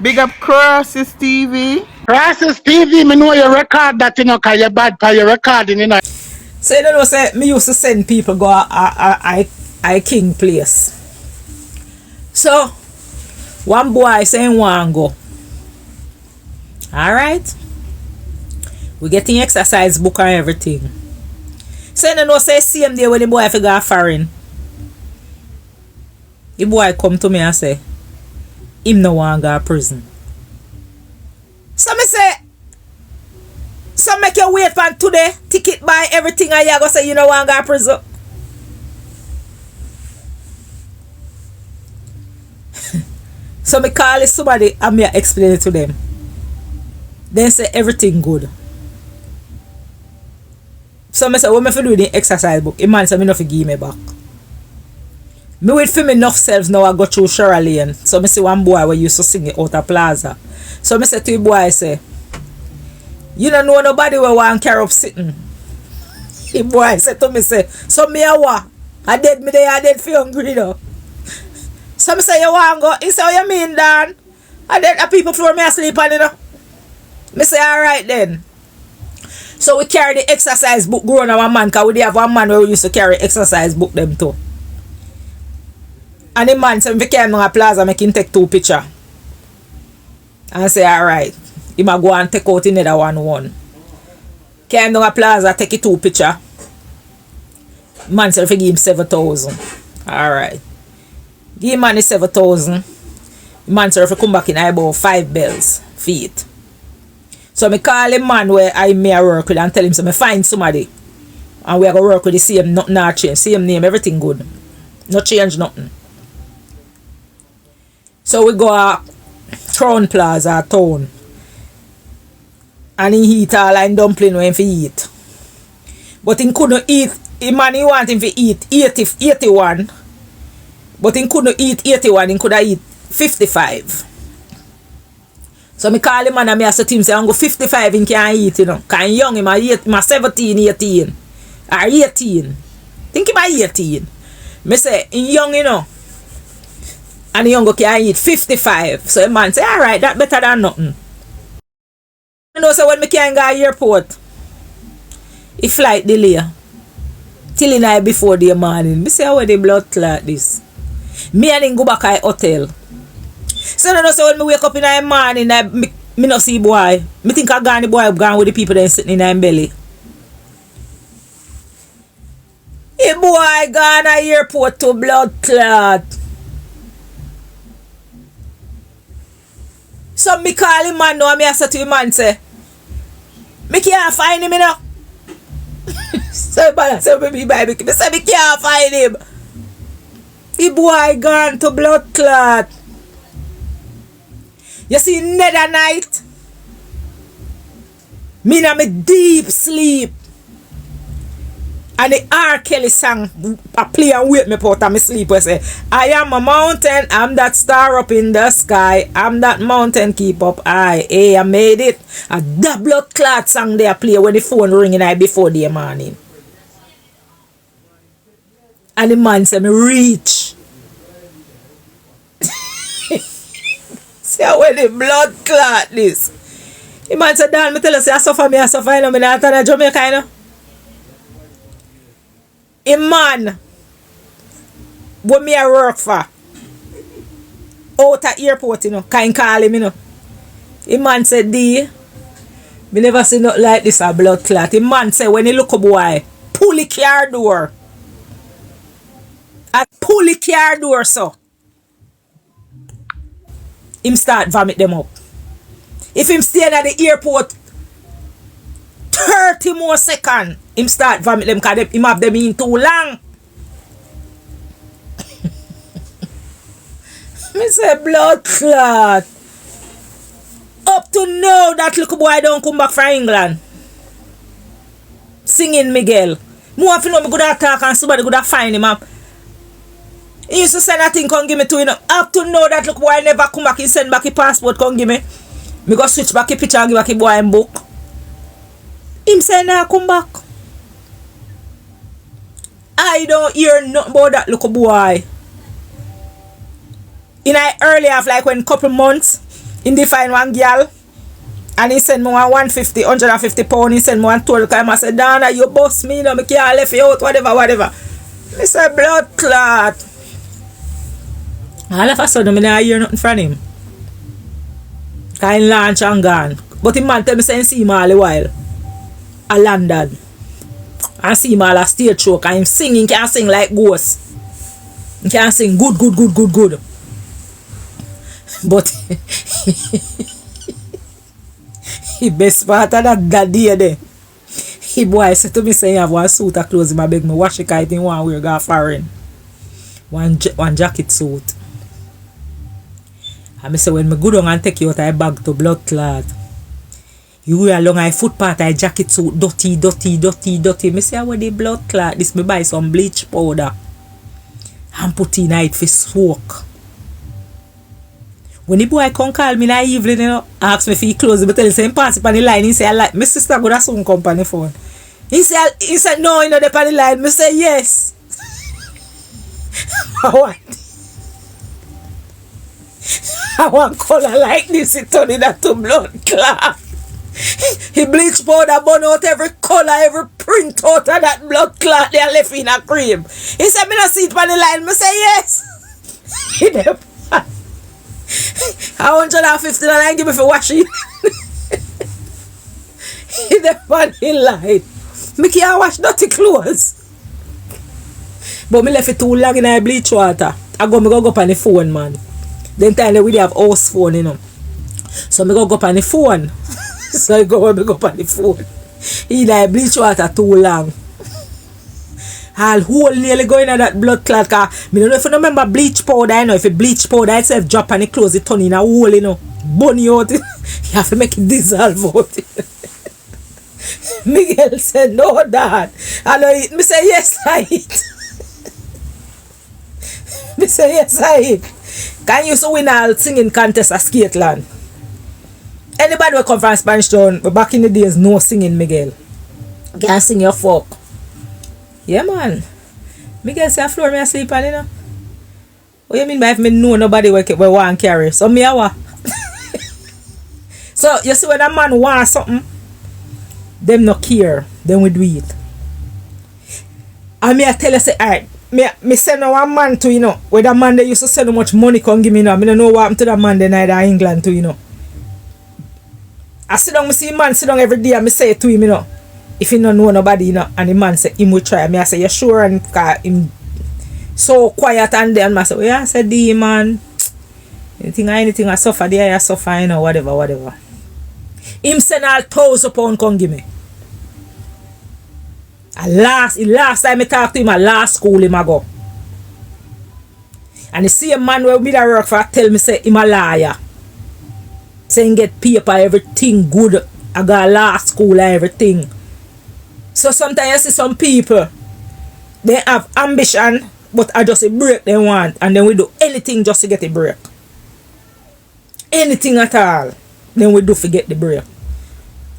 Big up Crosses TV. Crosses TV, me know you record that, you know, cause you're bad for your recording, you know. So you know, say me used to send people go I King place. So one boy saying want go. Alright. We getting exercise book and everything. So you know say same day when the boy fi go foreign. The boy come to me and say him no want go to prison. So me say, so make you wait for today, ticket buy everything and you go say you no want go to prison. So me call somebody and me explain it to them. Then say everything good. So me say what me fi do the exercise book. A man say me no fi give me back. Me wait for me enough selves now I go through Shara Lane. So me see one boy who used to sing it out of Plaza. So me say to the boy, I say, you don't know nobody who want carry up sitting. The boy said to me, say, so me a what? I dead me there, I dead for hungry though. So me say, you want go? He say, what you mean, Dan? I dead a people floor me asleep on, you know. Me say, alright then. So we carry the exercise book growing up one man, because we have one man who used to carry exercise book them too. And the man said, if you came down a plaza, make him take 2 pictures. And say, alright. He might go and take out another one. Came down a plaza, take it 2 pictures. Man said, if you give him 7,000. Alright. Give him money 7,000. Man said, if you come back in, I about 5 bells feet. So I call him man where I may work with and tell him, so I find somebody. And we are going to work with the same, nothing not change. Same name, everything good. No change, nothing. So we go to Crown Plaza town. And he eat all and dumpling when he eat. But he couldn't eat. The man he want him to eat 81. But he couldn't eat 81. He could have eat 55. So I call him and I say to him, say, I'm go 55 he can't eat, you know. Because he young, he 17, 18. Or 18. Think about 18. I say, he young, you know. And the young can eat 55. So the man say, alright, that better than nothing. You know, so when me can go to the airport, the flight delay. Till the night before the morning. Me say, how the blood clot this? Me and him go back to the hotel. So you know, so when me wake up in the morning, me no see boy. Me think I gone the boy gone with the people that sitting in his belly. The boy gone to the airport to blood clot. So me call him man now and I say to him man say, me can't find him, you know. So man say me baby, me say me can't find him. The boy gone to blood clot. You see another night, me in my deep sleep. And the R. Kelly song I play and wake me out of my sleep where say, I am a mountain, I'm that star up in the sky, I'm that mountain keep up high. Hey, I made it. A that blood clot song they play when the phone ringing I before the morning. And the man say me reach. See when the blood clot this. The man said, Dan, me tell you say I suffer, you know, me not in Jamaica, you know. A man what me a work for out at airport, you know, can call him, you know. A man said, D, me never see nothing like this a blood clot. A man said when he look a boy, pull the car door. I pull the car door, so him start vomit them up. If him stay at the airport 30 more seconds, him start vomit them because him have them in too long. Me say blood clot. Up to now that little boy don't come back from England. Singing Miguel. More if you know me good at talk and somebody good at find him up. He used to send a thing come give me to, you know. Up to now that little boy never come back. He send back his passport come give me. Me go switch back his picture and give back his boy and book. Him say nah come back. I don't hear nothing about that little boy. In I early of like when couple months Him define one girl. And he send me 150 pounds. He send me one total time. I said, Dana, you boss me, no, I can't left you out, whatever. I said, blood clot. All of a sudden, I don't hear nothing from him. Because he launch and gone. But the man tell me, say, see him all the while. I landed. And see him all a stage show. Because him singing, can't sing like ghost. He can't sing good. But the best part of that day there, he boy said to me, say, you have one suit of clothes, I beg me wash it, because I didn't want to wear go foreign. One jacket suit. And I say, when I go down and take you out of bag to blood clot, you wear along a footpath, a jacket suit, dirty. I say, what the blood clot? This me buy some bleach powder and put in it for smoke. When the boy come call me in the evening, you know, ask me if he close, but tell him, say, pass it on the line. He say, I like, my sister go to some company phone. He said, no, you know, the on the line. I say, yes. I want color like this, it turn it to blood clot. He bleach powder burn out every color, every print out of that blood clot they left in a cream. He said, me not see it on the line. I say, yes. He never. $150 give me for washing. He never on the line. Me can't wash dirty clothes. But me left it too long in the bleach water. I go up on the phone, man. Then time they really have house phone, you know. So me go up on the phone. So I go up on the phone. He like bleach water too long. All whole nearly going in that blood clot. Cause me don't know if you remember bleach powder, you know. If you bleach powder itself drop and it close it turn in a hole, you know. Burn you out. You have to make it dissolve out. Miguel said, no, Dad. I know it. Me say, yes, I eat. Me say, yes, I eat. Can you so win all singing contest at Skateland? Anybody who come from Spanish Town, but back in the days, no singing, Miguel. Can't sing your folk. Yeah, man. Miguel say, floor me asleep on, you know. What you mean by if me know nobody will want to carry? So me a what? So, you see when a man wants something, them no care. Then we do it. And me I tell you, say, alright, me send one man to, you know, where that man they used to send how much money come give me now. Me don't know what happened to that man then either England too, you know. I sit down, me see man sit down every day and me say it to him, you know. If he don't know nobody, you know, and the man say him will try. Me I say, you sure? And him so quiet and then I say, well, yeah, I said, D man. Anything I suffer there, I suffer, you know, whatever. Him send all £1,000 come give me. Last time I talk to him, at last school him I go. And the same man where me that work for tell me say him a liar. Say him get paper, everything good. I got last school and everything. So sometimes you see some people, they have ambition, but I just a break they want. And then we do anything just to get a break. Anything at all. Then we do forget the break.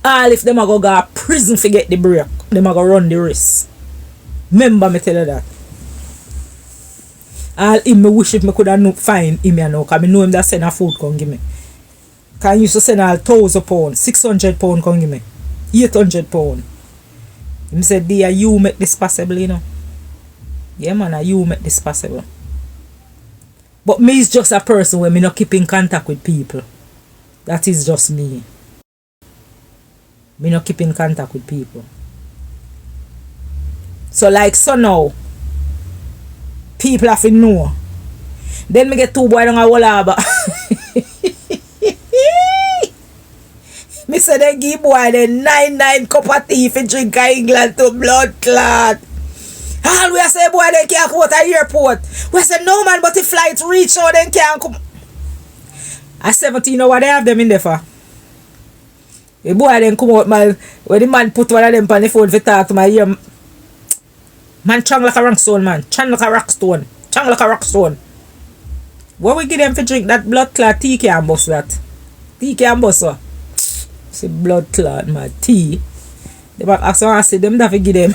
All if them a go to prison forget the break. Them a go run the risk. Remember me tell you that. All him me wish if me could have find him now. Because I know him that send a food come give me. Because he used to send all £1,000, £600 come give me. £800. Him said, dear, you make this possible, you know. Yeah man, you make this possible. But me is just a person where me not keep in contact with people. That is just me. Me not keep in contact with people. So like so now, people have to know. Then me get 2 boys on a wall harbor. Me say they give boy the 9 cup of tea for drink in England to blood clot. All we say boy they can't go to the airport. We say no man, but the flight reach so they can't come. At 17, you know what they have them in there for? The boy then come out, man. When the man put one of them on the phone for talk to my ear. Man, chang like a rockstone, man. Chang like a rockstone. Chang like a rockstone. What we give them for drink that blood clot tea can bust that? Tea can bust so. See blood clot, man. Tea. They might ask one say them that we give them.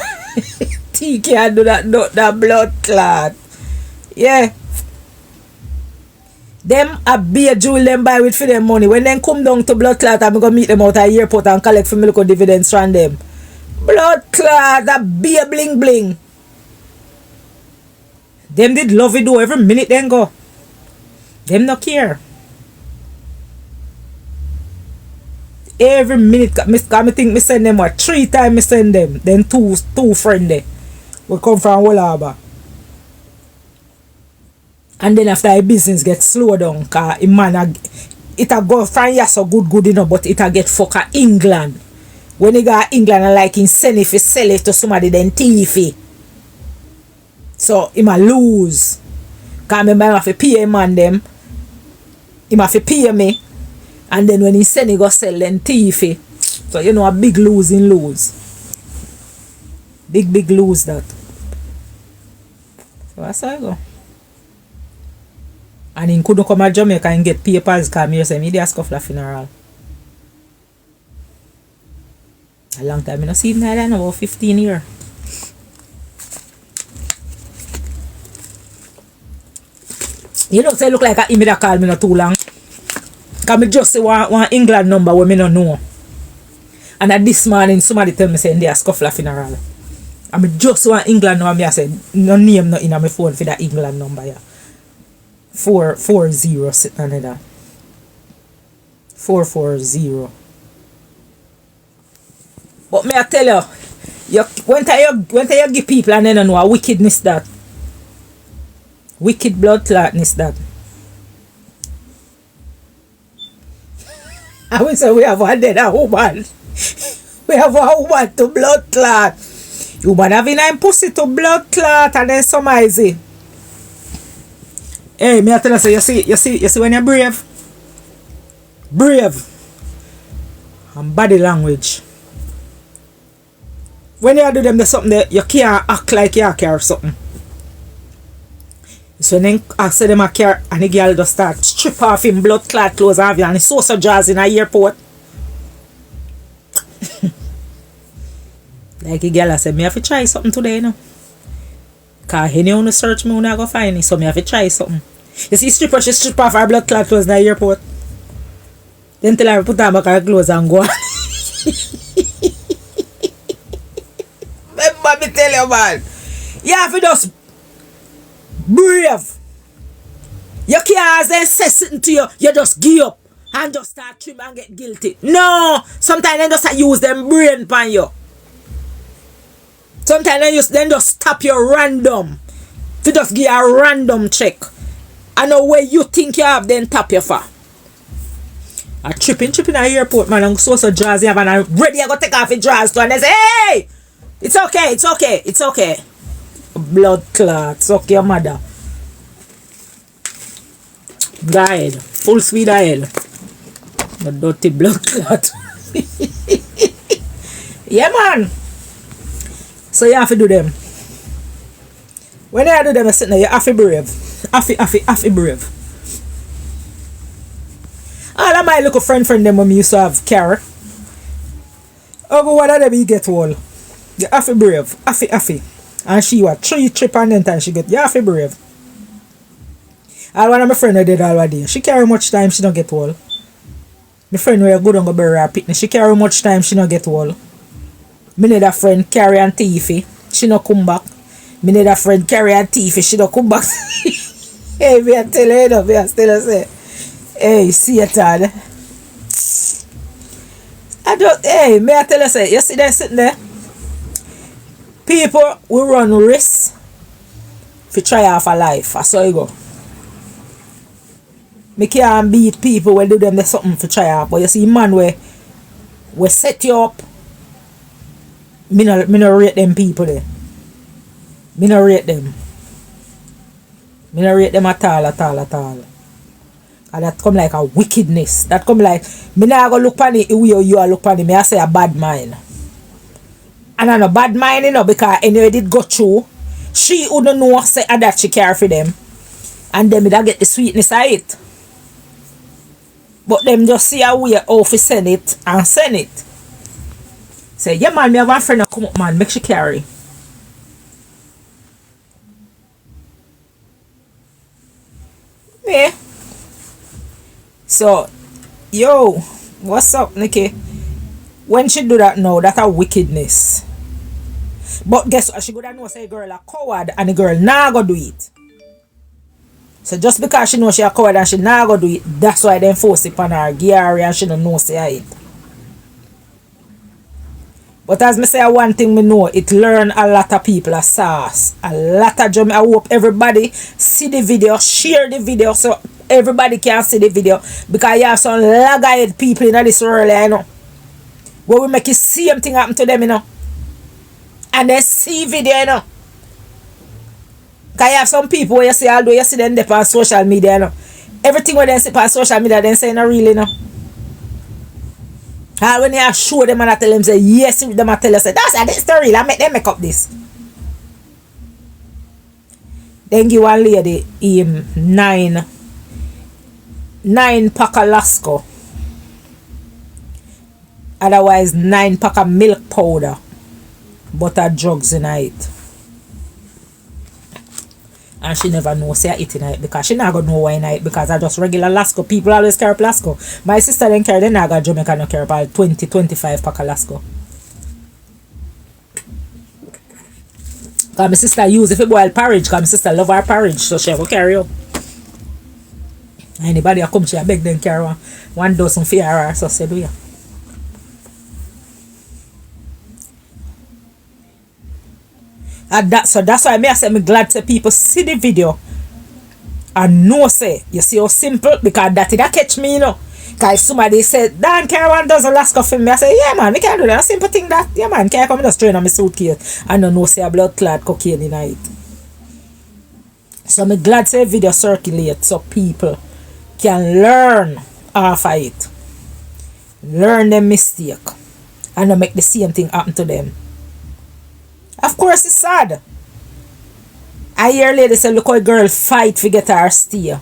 Tea can do that, not that blood clot. Yeah. Them a be a jewel them buy with for them money. When them come down to blood clot, I'm gonna meet them out at the airport and collect for me little dividends from them. Blood clot, that be a bling bling. Them did love it though every minute then go. Them no care. Every minute, I think me send them what 3 times me send them. Then two friend there. We come from Walaba. And then after the business get slow down, cause it a go from here so good enough, but it a get fuck at England. When he got England and like him send if he sell it to somebody then thief it. So he ma lose. Cause remember I have to pay him and them. He have to pay me. And then when he send he go sell then thief it. So you know a big lose. Big lose that. So that's how I go. And he couldn't come to Jamaica and get papers because he said, "Me ask for the funeral." A long time I don't see him now, about 15 years. You know, say look like he made a call me not too long. Because I just say one England number where I don't know. And at this morning somebody tell me say they ask for the funeral. I just one England number, I said no name not in my phone for that England number. Yeah. 440 sitting on that. 440. But me I tell you, when you give people and they don't know a wickedness that. Wicked blood clotness that. I will say we have one dead a woman. We have a woman to blood clot. Woman having a pussy to blood clot and then some easy. Hey, me I tell you, you see when you're brave? Brave. And body language. When you do them there's something that you can't act like you care something. So then I say them a care and the girl just start strip off him blood clot clothes and have you and it's so jazz in a airport. Like the girl I said, me have to try something today, you know. Cause any on the search me when I go find it, so me have to try something. You see stripper, she strip off her blood clot clothes in the airport. Then tell her to put on back her clothes and go. Remember me tell you, man. You have to just brave. You can't say something to you, you just give up and just start trim and get guilty. No, sometimes they just use them brain pan you. Sometimes they just stop you random. To just give a random check. And the way you think you have, then tap you for. A tripping at the airport, man, and so jazzy and I'm ready to go take off your drawers to and they say, hey! It's okay. Blood clot, suck your mother. Died. Full speed ahead. The dirty blood clot. Yeah, man. So you have to do them. When you do them, you have to be brave. Have to brave. All of my little friend them when me used to have car. Oh, but what are them you get all? You have to brave. Have to. And she was 3 trip and then time she get. You have to brave. All one of my friend did already. She carry much time she don't get all. My friend where go down go bury her picnic. She carry much time she don't get all. Me need a friend carry and thiefy. She no come back. Me need a friend carry and thiefy. She no come back. Hey, me I tell you, no, me I still say, hey, see it, Todd. Hey, me I tell you, say, you see them sitting there? People will run risks to try off a life. That's how you go. Me can't beat people when do them there's something to try off. But you see, man, we set you up. Me no rate them people there. Me no rate them. Me no rate them at all. And that come like a wickedness. That come like, me not go look on it the way you are look on it. Me I say a bad mind. And I know bad mind, you know, because anyway did go through. She wouldn't know say that she care for them. And then me da get the sweetness of it. But them just see a way how to send it and send it. Say, yeah man, me have one friend that come up, man, make she carry. Yeah. So, yo, what's up, Nikki? When she do that now, that's a wickedness. But guess what? She go know say girl a coward and the girl nah go do it. So just because she know she a coward and she nah go do it, that's why they force it on her, Gary, and she don't know say it. But as me say, one thing me know, it learn a lot of people a sauce. A lot of Jamaica. I hope everybody see the video, share the video so everybody can see the video. Because you have some laghead people in this world, you know. Where we make the same thing happen to them, you know. And they see video, you know. Because you have some people where you see, although you see them on social media, you know. Everything when they see on social media, they say not really, you know. And when you show them and I tell them, say, yes, them I tell you, say, that's the real, I make them make up this. Then give one lady nine pack of Lasco. Otherwise 9 pack of milk powder. Butter drugs in it. And she never know say I eat in it because she not gonna know why in it because I just regular Lasco. People always carry Lasco. My sister didn't carry, they not got Jamaica no carry about 20-25 pack of Lasco. Because my sister use if it boil porridge, because my sister love her porridge, so she will carry up. Anybody that come, she beg them carry one dozen for her, so say do ya. So that's why I say I'm glad to people see the video and know say you see how simple because that catch me, you know. Because somebody said Dan carry one dozen Lasco for me, I say yeah man, we can do that. A simple thing that yeah man, can I come just train on my suitcase and don't know say a blood clot cocaine in it. So I'm glad to video circulate so people can learn off of it. Learn their mistake and not make the same thing happen to them. Of course it's sad. I hear lady say look how a girl fight to get her stay.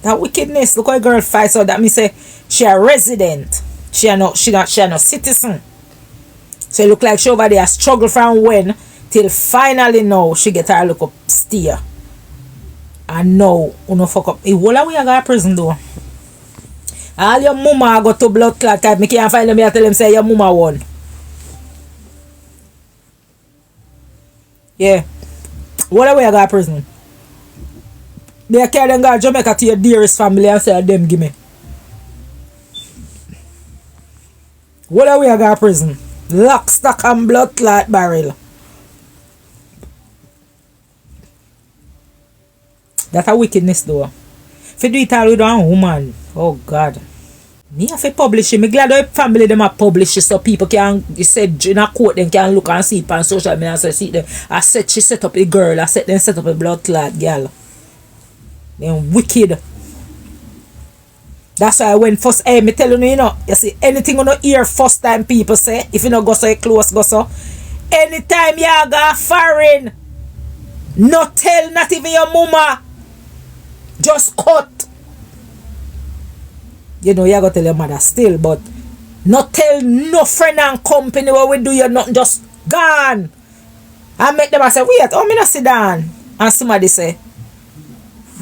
That wickedness, look how a girl fight, so that means say she a resident. She a no citizen. So it look like she over there struggle from when till finally now she get her look up stay. And now you know fuck up. It whole way I go to prison though. All your mama go to blood clot type. Me can't find them here tell them say your mama won. Yeah. What way I got prison? They carry them go to Jamaica to your dearest family and say them give me. What way I got prison? Lock, stock and blood clot barrel. That's a wickedness though. If you do it all with one woman, oh God. Me have to publish it. Me glad the family them a publish it so people can, you said in a court them can look and see it on social media and see them. I said she set up a girl, I said them set up a blood clot girl. Them wicked. That's why when first me telling you, you know, you see anything you no hear first time people say, if you no go so close go so. Anytime you go foreign, no tell not even your mama. Just cut. You know, you gotta tell your mother still, but not tell no friend and company what we do, you're not just gone. I make them I say, wait, me not sit down. And somebody say,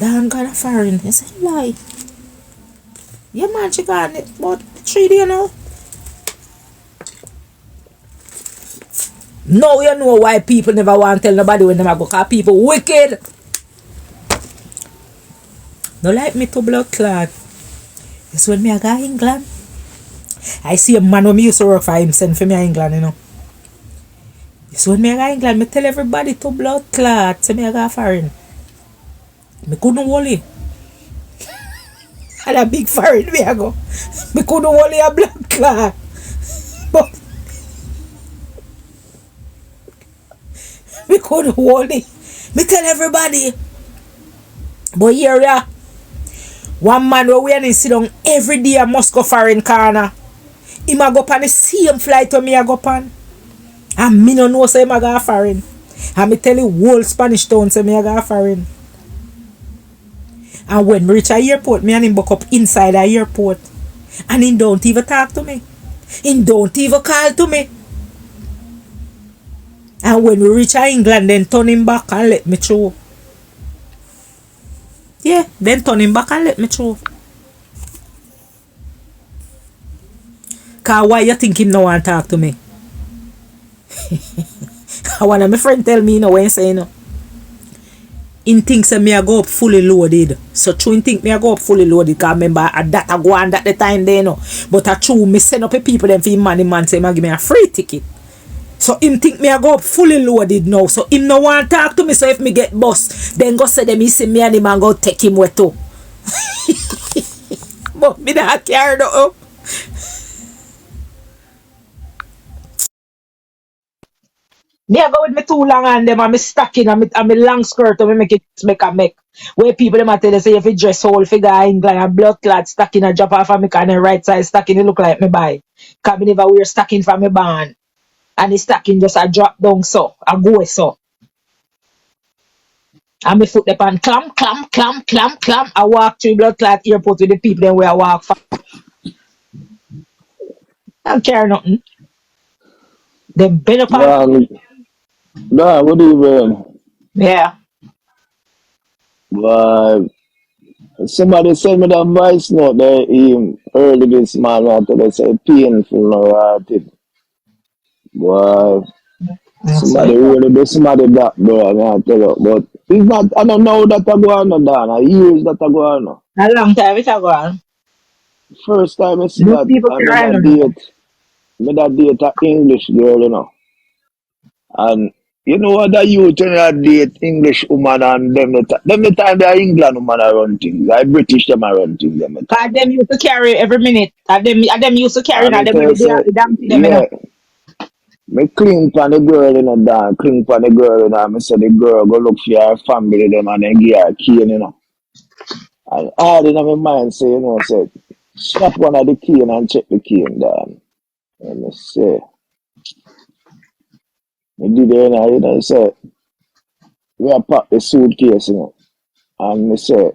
Dan gone a foreign. I say, lie. Yeah man, she gone it about 3 days now. Now you know why people never want to tell nobody when they go, because people wicked. No like me to blood clot. It's when me I go to England. I see a man when me used to work for him send for me to England, you know. It's when me I go to England, me tell everybody to blood clot. So me I go foreign. Me couldn't hold it. And a big foreign me I go. Me couldn't hold it a blood clot. But me couldn't hold it. Me tell everybody. But here we are. One man where we sit down every day at Moscow foreign corner. He ma go on the same flight to me I go on. And me no know say I go foreign. And me tell you whole Spanish town say me I go foreign. And when me reach a airport, me and him buck up inside the airport. And he don't even talk to me. He don't even call to me. And when we reach England, then turn him back and let me through. Yeah, then turn him back and let me through. Cause why you think him no want talk to me? One of my friend tell me, you know, when you say, you know, in thinks that me I go up fully loaded. So true in think me I go up fully loaded. Cause remember that I go on at the time there, you know. But I true me send up a people them for him man say give me a free ticket. So him think me I go up fully loaded now. So him no want talk to me. So if me get bust, then go say them he see me and him and go take him where too. But me not care though. Me I go with me too long and them and me stocking and me long skirt and me make a make. Where people them a tell you say if you dress whole figure England and blood clot stocking a drop off of me and the right side stocking it look like me buy. Cause me never wear stocking from me band. And the stocking just a drop down so. I go so. And me foot the pan clam. I walk through blood clot airport with the people then where I walk for. I don't care nothing. Them bend up on. What do you mean? Yeah. But somebody sent me that voice note there early this morning after they say painful no right. But somebody really do somebody that bro, I tell you. But it's not I don't know that I go on down. I years that I go on. A long time it a go on. First time I see Most that people I made cry that no. date an English girl, you know. And you know what that you turn that date English woman and them the time they are England woman are run things. Like British them are run things them the Cause time. them used to carry every minute. And them used to carry And now me them tell you with say, the damn thing them you yeah, know. me cling pan the girl in a down, cling pan the girl in a me say the girl go look for her family them and then give her a cane, you know. And all in my mind say, you know, say, snap one of the cane and check the cane down. And me say, me did it, you know, say, we have packed the suitcase, you know. And me say,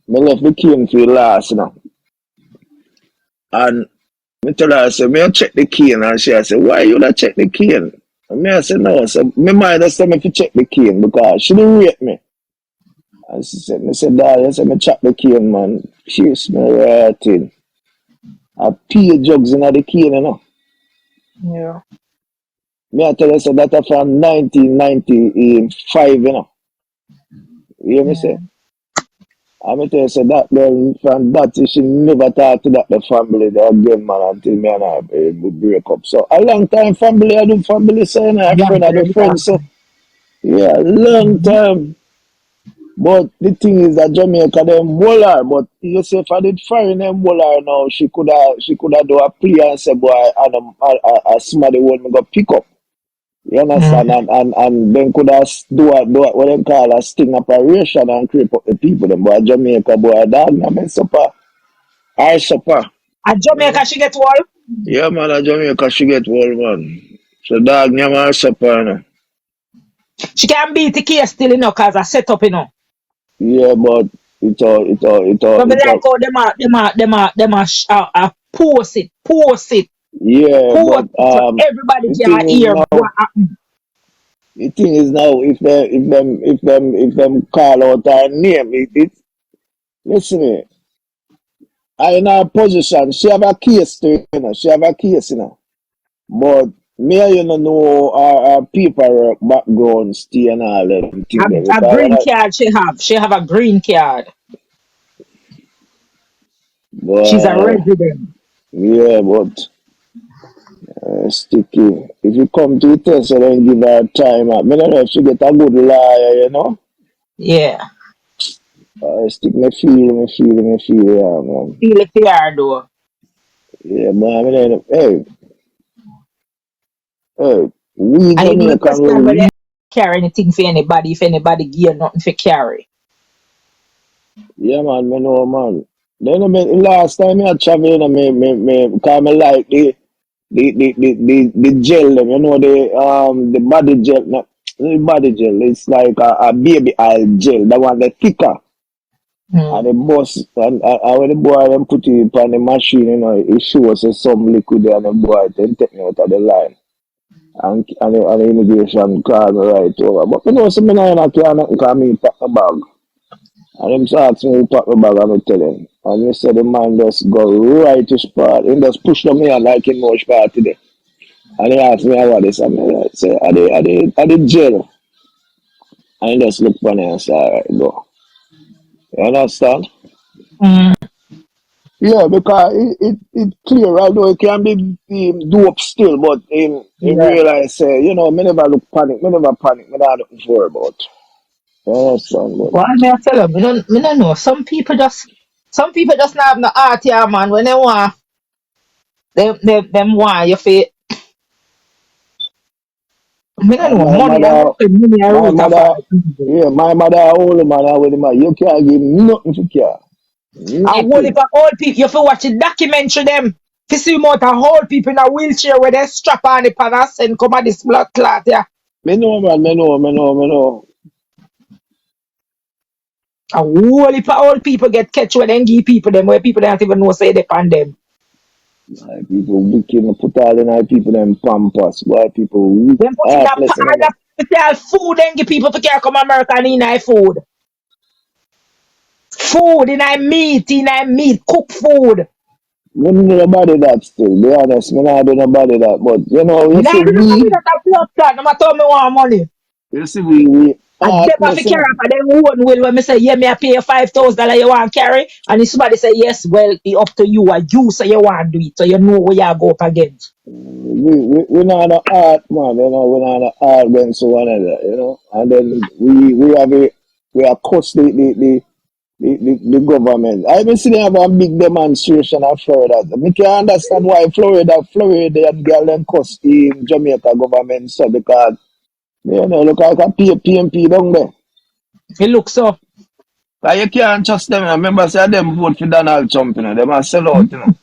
me left the cane for last, you know. And me tell her, I say, me I check the cane. And she I say, why you not check the cane? And me I say, no. So me mind I say me fi check the cane because she didn't rate me. And she said, me say, darling, I say, me check the cane, man. She's me right in. I pee jugs in the cane, you know. Yeah. Me I tell her, say, that from 1995, you know. You hear me Yeah. say? I tell you, say that girl from that she never talk to that the family the again, man, until me and her we break up. So a long time family I do family, so you know, a Long friend I do time friend, talk. so yeah, long Mm-hmm. time. But the thing is that Jamaica them her, but you say if I did foreign them her now, she coulda do a plea and say boy somebody want me go pick up. You understand? Mm. And then could have do what they call a sting operation and creep up the people. Them boy Jamaica boy dog na men supper. I supper. And You know? Jamaica she get all. Yeah man, a Jamaica she get well man. So dog nyam I supper, you know. She can beat the case still, you know, cause I set up, you know. Yeah, but But me like how post yeah, but it, so everybody the can thing is hear now what happened. the thing is now if them call out her name, listen me, I in her position, she have a case to you know, she have a case, you know. But me and you don't know our paperwork background stay and all them thing there A because when green card she have. She have a green card. She's a boy, resident. yeah, but sticky. If you come to the test and then give her time, I don't know if she get a good lawyer, you know. Yeah. Stick me feel, yeah, man. Feel it here though. Yeah, man, I mean, hey, we And even the Jamaican, first time when we they carry anything for anybody, if anybody give nothing for carry. yeah, man, me know, man. Then I mean, last time I travel, you know, because I like the gel, them, you know, the body gel, not the body gel. It's like a baby oil gel, the one that thicker. And Mm. the boss, and when the boy them put it on the machine, you know, it shows us some liquid there, and the boy then take me out of the line. And the immigration call me right over. But you know, so me not can't nothing call me pack the bag. And him ask me who pack my bag and I tell him. And he said the man just go right to spot. He just push on me and like him much part today. And he asked me about this. And I say, I did jail. And he just look funny and say, alright, go. You understand? Mm. Yeah, because it clear, although it can be dope still, but in Yeah. realize, you know, me never look panic, me never panic, me not looking for about. You understand, but What may I tell you? Me don't know. Some people just not have no heart here, man. When they want, them want you for. Me don't and know. Money, I don't think money a my root of mother, all evil. yeah, my mother old man and with him, you can't give me nothing for care. A whole heap Nothing. of old people, you feel watch a documentary them. To see more of old people in a wheelchair where they strap on the panas and come at this blood clot, yeah. Me know, man, me know. A whole heap of old people get catch where they give people them where people don't even know say they pan them. Like people wicked, me put all in our people them pampas. Why people weak, Them put in a heartless and pile them. of special food and give people for care come America and in a food. Food in a meat, cooked food. Me don't know nobody that still, be honest, me not do nobody that. But, you know, Me not do nobody that a blood clot, no matter how me want money. you see, we And them have to heartless, you carry know. up and them own will when me say, yeah, me I pay you $5,000 you want to carry. And if somebody say, yes, well, it up to you. And you say you want to do it. So you know where you go up against. We not the art, man, you know, we not the art against one another, you know. And then we are cost the government. I been see they have a big demonstration in Florida. Me can understand why Florida and girl them cost the Jamaica government so because you know look like a PMP down there. It looks so. But you can't trust them. Remember, say them vote for Donald Trump, you know. They must sell out, you know.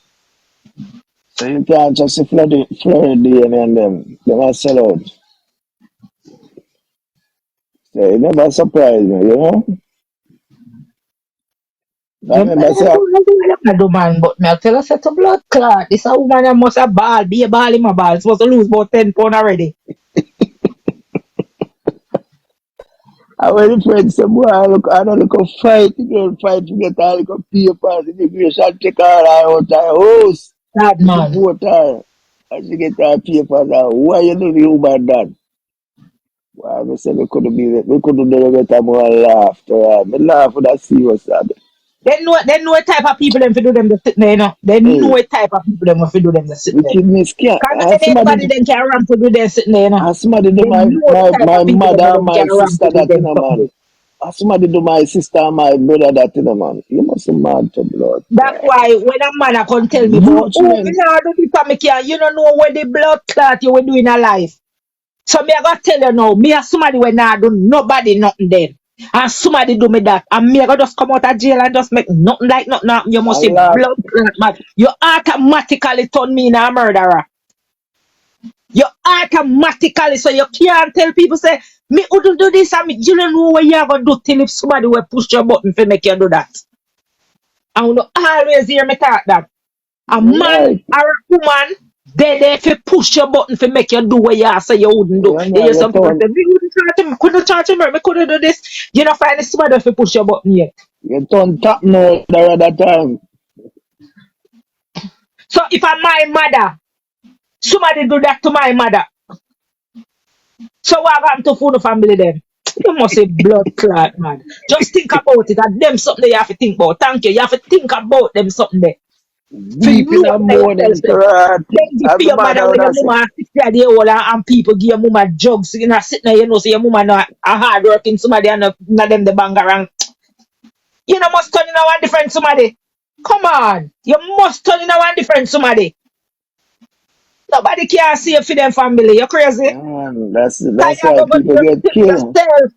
So you can't trust the Florida and them. They must sell out. So it never surprised me, you know. I Them remember, say, I do man, but me I tell you, set a blood clot. This a woman that must have ball, be a ball in my ball. Supposed to lose about 10 pounds already. I when the friends say, boy, I don't look a fight, you don't fight to get all the papers, immigration, take all out her house, Sad to man. deport her. And she get her papers, and why you do the human that? Why, I say, we could do the better more laugh to her. Me laugh with that serious, They know what type of people them fi do them the sitting there, you know. They know hey, what type of people them fi do them the sitting there. wickedness can't, Cause not anybody then can run to do them sitting there, you know. somebody do They know the type my of people them, mother and them my can run sister to do that, you them know, something there. man. Somebody do my sister and my brother that, you know, man. You must be mad to blood. That's why when a man a come tell me about, oh, me Judgment. nah do this and me can, you don't know what the blood clot you will do in a life. So me I gotta tell you now, me a somebody when nah do nobody nothing then. And somebody do me that. And me I gotta just come out of jail and just make nothing like nothing happen. You must say Allah. blood clot man. You automatically turn me in a murderer. You automatically so you can't tell people say me wouldn't do this and me you don't know what you're gonna do till if somebody will push your button for make you do that. I will always hear me talk that. A man Right. or a woman, they there fi push your button fi make you do what you say you wouldn't do. Yeah, You hear man, you some people turn, say, me wouldn't try to, couldn't try to me couldn't do this. You know, find somebody fi push your button yet. you turn top now the other time. So if I'm my mother, somebody do that to my mother. So what happened to full family then? You must say blood clot, man. Just think about it. And them something you have to think about. Thank you. You have to think about them something there. For you Deep in know a yourself morning, say, correct. then give As for the your mother mother would when your have said, mama sit there the whole and people give your mama drugs. You know, sitting there, you know, so your mama not a hard working somebody and not them the banger and you know must turn in a one different somebody. Come on. You must turn in a one different somebody. Nobody can see you for them family. You crazy? yeah, man, Cause that's you why go people do get killed. yourself.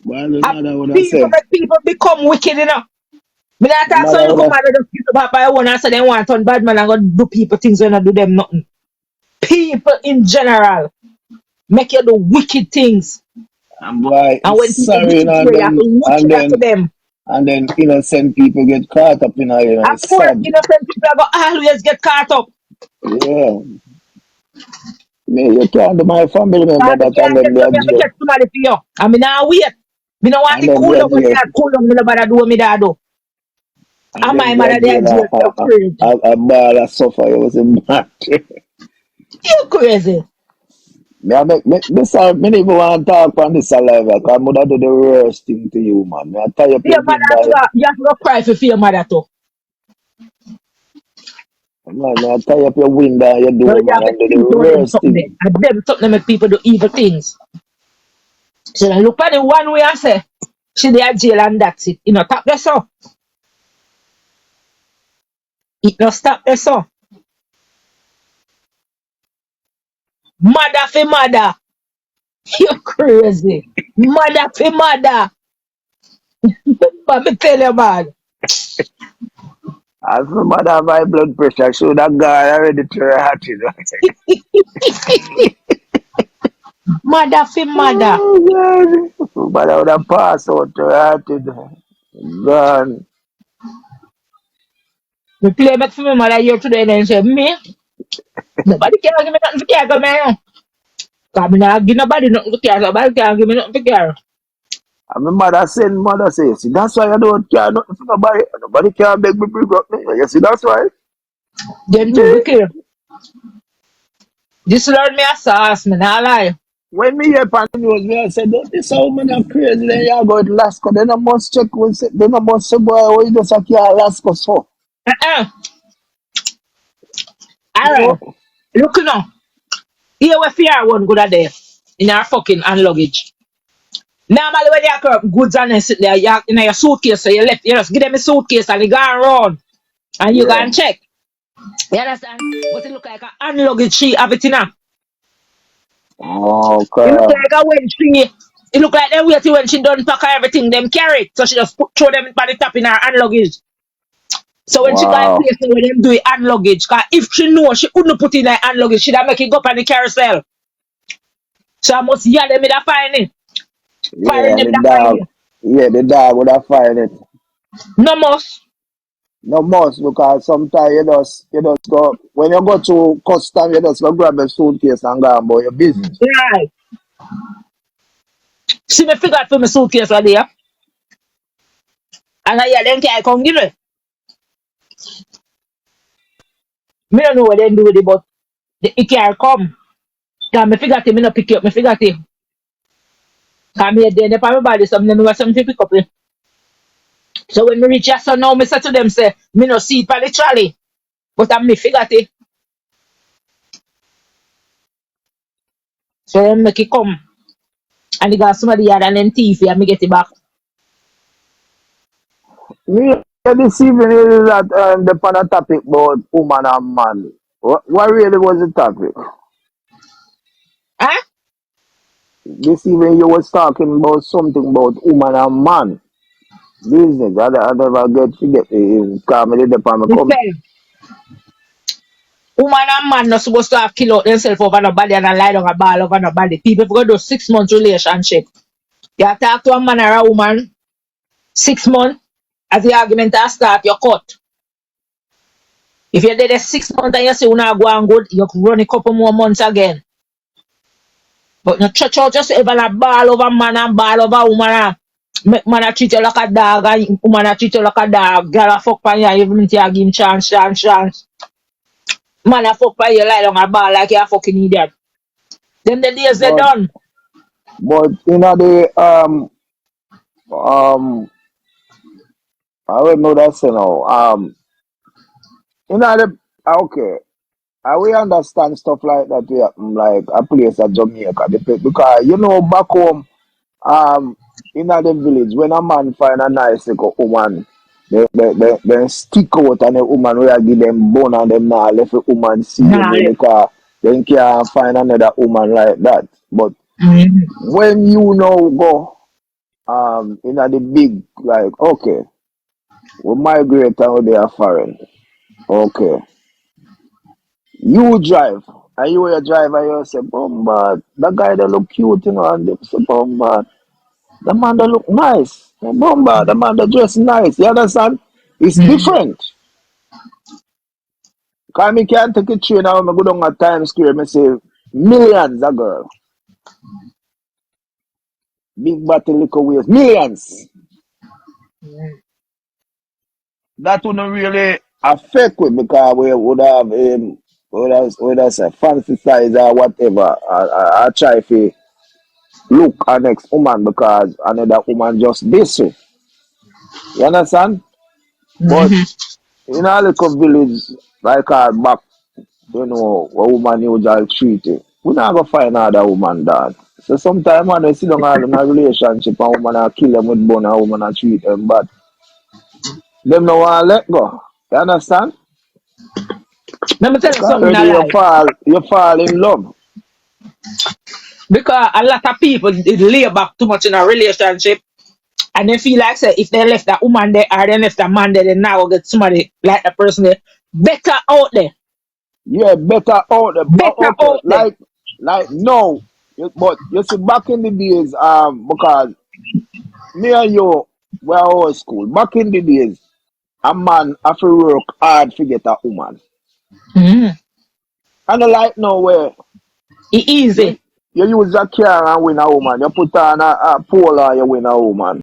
Why the And mother would have people said, make people become wicked, you know. Me not the talk so mother you would come have, out and just get up by one and say they want to turn bad man and go do people things when I do them nothing. People in general make you do wicked things. and boy, And when people sorry, you know, disappear, you have to watch that to them. and then innocent people get caught up in it, you know, Of it's course, sad. innocent people are going always get caught up. Yeah. Me, you can't do my family member Because you that and can't them get they are somebody to jail. catch somebody for you. I mean, now wait. Me no want And the then cool the down when jail, that cool down, me no bother do what me da do. and And my then the mother there jail, jail, you crazy. a ball of suffer, you was a mad. You crazy. Me, I make, me, this, me not even want to talk on this alive, because mother do the worst thing to you, man. Me, I tie up your Your mother window, you have to go cry for your mother too. man, me, I tie up your window, you Well, do, you man, have to and do the think about them worst something there. thing. And them something make people do evil things. So then look at the one way and say, she there jail and that's it. You know, tap the so. It no stop the so. Mother for mother. You crazy. Mother for mother. But me tell you, man. As my mother have high blood pressure, so that guy already to her heart, you know. Mother for mother. Oh, God. Mother would have passed out to her heart, you know. Gone. Me play back for me mother here today and then say, me? Nobody can give me nothing to care, man. Cause me not give nobody nothing to care. Nobody can give me nothing to care. And my mother said, mother says, see, that's why I don't care nothing for nobody. Nobody can beg me bring up me. You see, that's why. Them too Me, wicked. This Lord me a sauce, me not lie. when me hear on the news, me I said, don't this woman are crazy. Then you go to Alaska. Then I must check with, then I must say, boy, what you just like here Alaska so? Uh-uh. You Alright. know? Look now. Here we fear one good a day. In our fucking hand luggage. Normally when you have goods and then sit there, you in your suitcase, so you left, you just give them a suitcase and you go around and you go Yeah. and check. You understand? But it look like a hand luggage she have it in her. It look Okay. like a when she it look like them wait when she done pack her everything, them carry it. So she just throw them by the top in her hand luggage. So when she got a Wow. place where them do it hand luggage, cause if she know she couldn't put in her hand luggage, she'd have make it go up on the carousel. So I must hear them in the find it. Firing Yeah, them the that find dog. it. Yeah, the dog would have find it. No must. No must because sometimes you just go when you go to custom you just go grab a suitcase and go about your business. Right. See me figure out for my suitcase right there. And I hear them can come give me. Me don't know what they do with it, but it can come. Cause me figure it, me no pick it up, me figure it. Cause me then if my body something, me was something to pick up. So when me reach here, so now me say to them, say, me no see it for the trolley. But I me figure it. So then make it come. And they got somebody here and then thief and me get it back. Me this evening is that the pan a topic about woman and man. What really was the topic? Huh? This evening you was talking about something about woman and man. Business. I never get to get the comedy the pan me He come. said, woman and man not supposed to have kill out themselves over nobody and a lie down a ball over nobody. People go do 6 months relationship. You talk to a man or a woman, 6 months, as the argument has start, you cut. If you did a 6 months and you say you not go on good, you run a couple more months again. But no church out just ever a ball over man and ball over woman and make man a treat you like a dog and woman a treat you like a dog. Girl a fuck on you even if you give him chance. Man a fuck on you lie down a ball like you a fucking idiot. Them the days they But done. you know the I don't know that you know you know the okay. And we understand stuff like that we happen like a place at Jamaica because you know back home in the village when a man find a nice little woman they stick out and the woman will give them bone and them now let the woman see Nah, them in the car then can't find another woman like that. But mm, when you now go in the big like okay we migrate and they are foreign. Okay. You drive, and you a driver, you say, Bomba, that guy that look cute, you know, and they say, Bomba, the man that look nice. Bomba, the man that dress nice. You understand? It's mm. different. Cause me can't take a train now, I go down at Times Square, me say, millions of girl. big battle, little ways, millions. That wouldn't really affect we because we would have would have say fantasize or whatever. I try to look at next woman because another woman just this way. You understand? But in a little village like our back, you know, a woman usually treat it. We not gonna find another woman that. So sometimes when they sit down all in a relationship, a woman a kill them with bone, a woman a treat them bad. Them no want let go. You understand? Let me tell you Because something in a already life. you fall in love. Because a lot of people they lay back too much in a relationship and they feel like say if they left that woman there or they left that man there, they now get somebody like that person there better out there. Yeah, better out there. Better Okay, out there. like no. But you see back in the days, because me and you were old school. Back in the days, a man have to work hard to get a woman. Mm. And like now where Easy. you use a car and win a woman. You put on a pole and you win a woman.